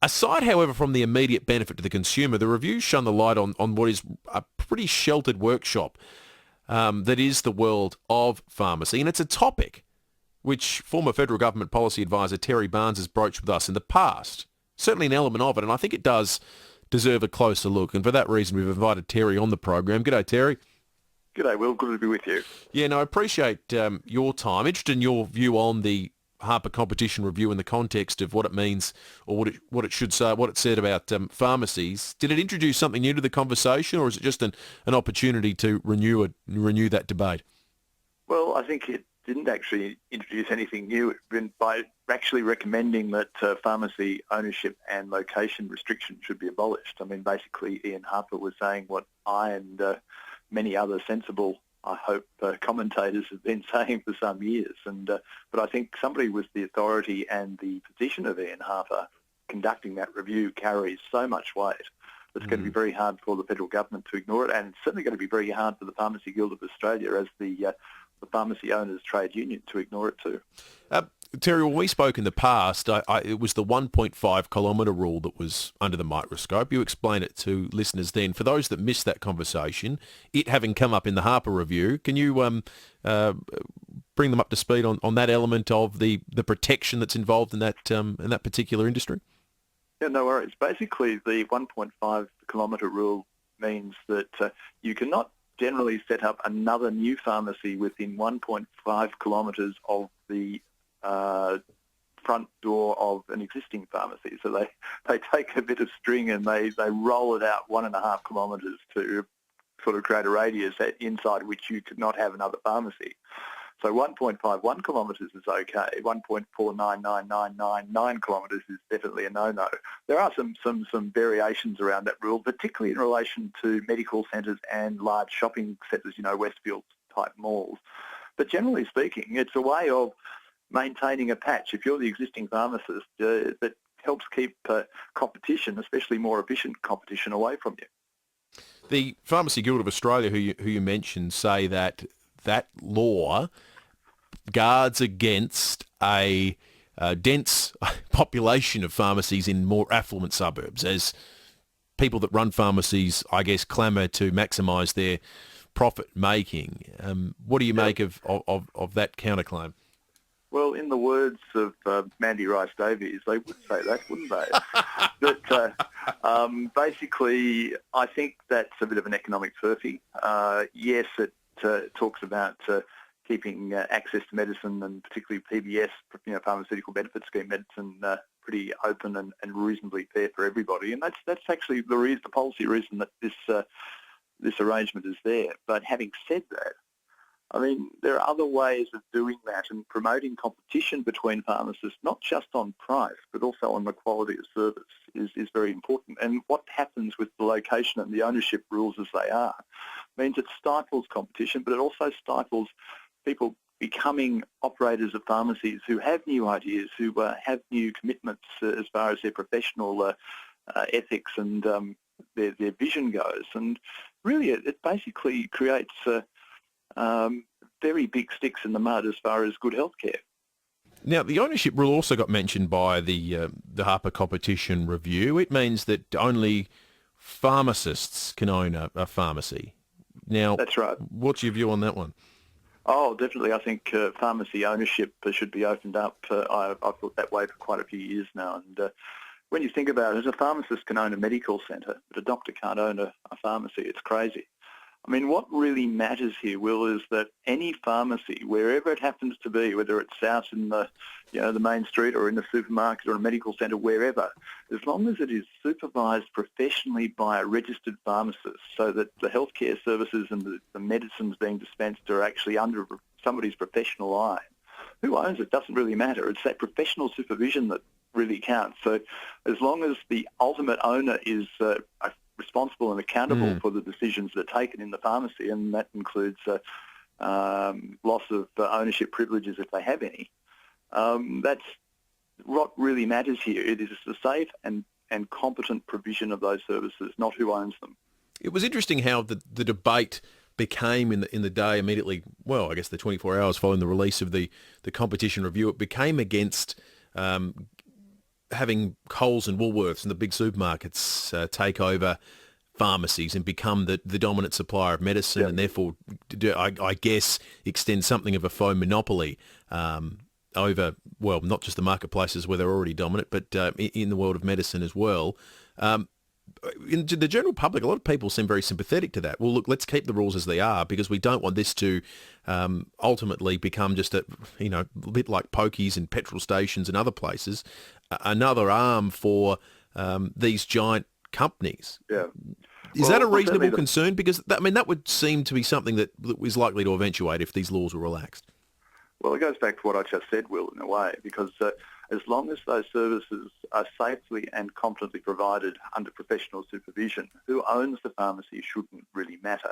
Aside, however, from the immediate benefit to the consumer, the review's shone the light on what is a pretty sheltered workshop that is the world of pharmacy. And it's a topic which former federal government policy advisor Terry Barnes has broached with us in the past. Certainly an element of it, and I think it does deserve a closer look. And for that reason, we've invited Terry on the program. G'day, Terry. G'day, Will. Good to be with you. Yeah, no, I appreciate your time. Interested in your view on the Harper competition review in the context of what it means, or what it should say, what it said about pharmacies. Did it introduce something new to the conversation, or is it just an opportunity to renew that debate? Well, I think it didn't actually introduce anything new by actually recommending that pharmacy ownership and location restrictions should be abolished. I mean, basically, Ian Harper was saying what I and many other sensible, I hope, commentators have been saying for some years. But I think somebody with the authority and the position of Ian Harper conducting that review carries so much weight. It's going to be very hard for the federal government to ignore it, and it's certainly going to be very hard for the Pharmacy Guild of Australia as the Pharmacy Owners Trade Union to ignore it too. Terry, when we spoke in the past, it was the 1.5 kilometre rule that was under the microscope. You explained it to listeners then. For those that missed that conversation, it having come up in the Harper review, can you bring them up to speed on that element of the protection that's involved in that particular industry? Yeah, no worries. Basically, the 1.5 kilometre rule means that you cannot generally set up another new pharmacy within 1.5 kilometres of the front door of an existing pharmacy. So they take a bit of string and they roll it out 1.5 kilometres to sort of create a radius inside which you could not have another pharmacy. So 1.51 kilometres is okay. 1.499999 kilometres is definitely a no-no. There are some variations around that rule, particularly in relation to medical centres and large shopping centres, Westfield-type malls. But generally speaking, it's a way of maintaining a patch. If you're the existing pharmacist, that helps keep competition, especially more efficient competition, away from you. The Pharmacy Guild of Australia, who you mentioned, say that law guards against a dense population of pharmacies in more affluent suburbs, as people that run pharmacies, I guess, clamour to maximise their profit making. What do you make of that counterclaim? Well, in the words of Mandy Rice-Davies, they would say that, wouldn't they? But basically, I think that's a bit of an economic furphy. Yes, it talks about keeping access to medicine, and particularly PBS, pharmaceutical benefit scheme medicine, pretty open and reasonably fair for everybody. And that's actually the policy reason that this arrangement is there. But having said that, I mean, there are other ways of doing that, and promoting competition between pharmacists, not just on price, but also on the quality of service, is very important. And what happens with the location and the ownership rules as they are means it stifles competition, but it also stifles people becoming operators of pharmacies who have new ideas, who have new commitments as far as their professional ethics and their vision goes. And really, it basically creates very big sticks in the mud as far as good healthcare. Now, the ownership rule also got mentioned by the Harper Competition Review. It means that only pharmacists can own a pharmacy. Now, that's right. What's your view on that one? Oh, definitely. I think pharmacy ownership should be opened up. I've thought that way for quite a few years now. And when you think about it, a pharmacist can own a medical centre, but a doctor can't own a pharmacy. It's crazy. I mean, what really matters here, Will, is that any pharmacy, wherever it happens to be, whether it's out in the main street or in the supermarket or a medical centre, wherever, as long as it is supervised professionally by a registered pharmacist, so that the healthcare services and the medicines being dispensed are actually under somebody's professional eye. Who owns it doesn't really matter. It's that professional supervision that really counts. So as long as the ultimate owner is responsible and accountable for the decisions that are taken in the pharmacy, and that includes loss of ownership privileges if they have any. That's what really matters here. It is the safe and competent provision of those services, not who owns them. It was interesting how the debate became in the day immediately, well, I guess the 24 hours following the release of the competition review, it became against having Coles and Woolworths and the big supermarkets take over pharmacies and become the dominant supplier of medicine, and therefore, I guess, extend something of a faux monopoly over, well, not just the marketplaces where they're already dominant, but in the world of medicine as well. In the general public, a lot of people seem very sympathetic to that. Well, look, let's keep the rules as they are because we don't want this to ultimately become just a bit like pokies and petrol stations and other places, another arm for these giant companies. Yeah. Is that a reasonable concern? Because that would seem to be something that is likely to eventuate if these laws were relaxed. Well, it goes back to what I just said, Will, in a way, because as long as those services are safely and competently provided under professional supervision, who owns the pharmacy shouldn't really matter.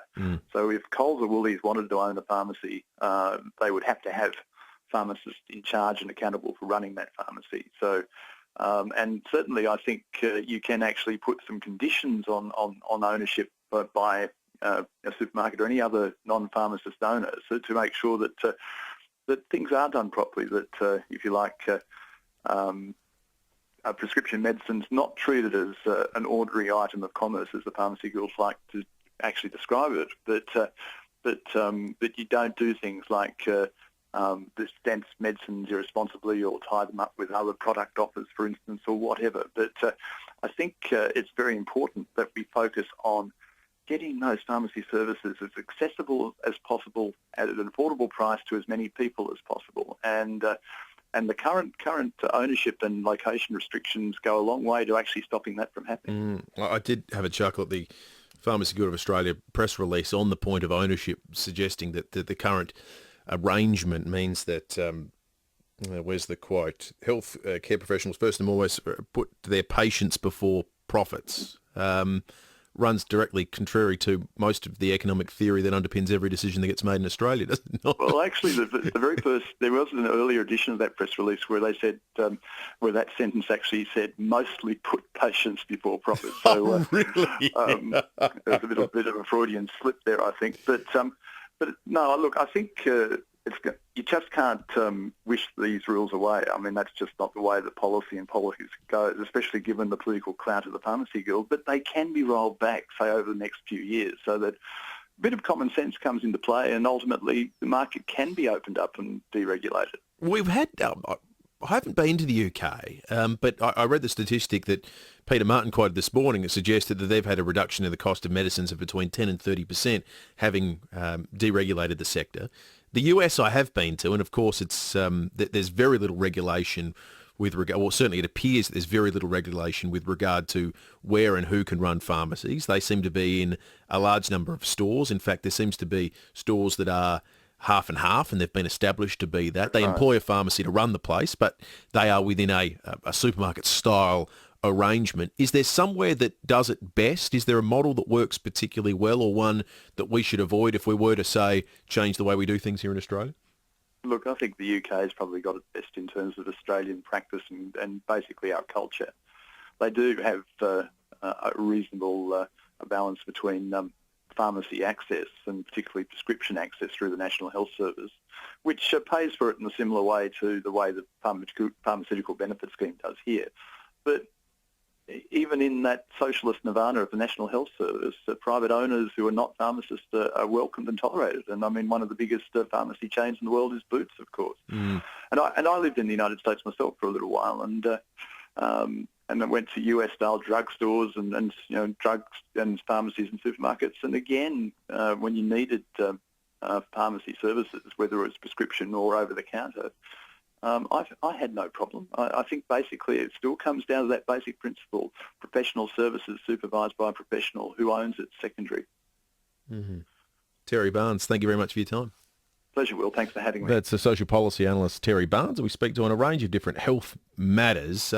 So if Coles or Woolies wanted to own a pharmacy, they would have to have pharmacists in charge and accountable for running that pharmacy. So, and certainly I think you can actually put some conditions on ownership by a supermarket or any other non-pharmacist owner to make sure that things are done properly, that, if you like, prescription medicine's not treated as an ordinary item of commerce, as the pharmacy guilds like to actually describe it, that you don't do things like dispense medicines irresponsibly or tie them up with other product offers, for instance, or whatever. But I think it's very important that we focus on getting those pharmacy services as accessible as possible at an affordable price to as many people as possible. And the current ownership and location restrictions go a long way to actually stopping that from happening. I did have a chuckle at the Pharmacy Guild of Australia press release on the point of ownership, suggesting that the current arrangement means that, where's the quote, health care professionals first and foremost put their patients before profits. Runs directly contrary to most of the economic theory that underpins every decision that gets made in Australia, does it not? Well, actually, the very first, there was an earlier edition of that press release where they said, where that sentence actually said, mostly put patients before profit. So, really? There's a little bit of a Freudian slip there, I think. But no, look, I think you just can't wish these rules away. I mean, that's just not the way that policy and politics goes, especially given the political clout of the Pharmacy Guild. But they can be rolled back, say, over the next few years, so that a bit of common sense comes into play and ultimately the market can be opened up and deregulated. We've had... I haven't been to the UK, but I read the statistic that Peter Martin quoted this morning that suggested that they've had a reduction in the cost of medicines of between 10 and 30%, having deregulated the sector. The US I have been to, and of course it's there's very little regulation with regard, well, certainly it appears that there's very little regulation with regard to where and who can run pharmacies. They seem to be in a large number of stores. In fact, there seems to be stores that are half and half, and they've been established to be that. They employ a pharmacy to run the place, but they are within a supermarket-style arrangement. Is there somewhere that does it best? Is there a model that works particularly well, or one that we should avoid if we were to, say, change the way we do things here in Australia? Look, I think the UK has probably got it best in terms of Australian practice and basically our culture. They do have a reasonable balance between pharmacy access and particularly prescription access through the National Health Service, which pays for it in a similar way to the way the pharmaceutical benefit scheme does here. But even in that socialist nirvana of the National Health Service, private owners who are not pharmacists are welcomed and tolerated. And I mean, one of the biggest pharmacy chains in the world is Boots, of course. And I lived in the United States myself for a little while, and I went to US-style drugstores and drugs and pharmacies and supermarkets. And again, when you needed pharmacy services, whether it's prescription or over-the-counter, I had no problem. I think basically it still comes down to that basic principle: professional services supervised by a professional who owns it secondary. Mm-hmm. Terry Barnes, thank you very much for your time. Pleasure, Will. Thanks for having me. That's a social policy analyst, Terry Barnes, and we speak to on a range of different health matters.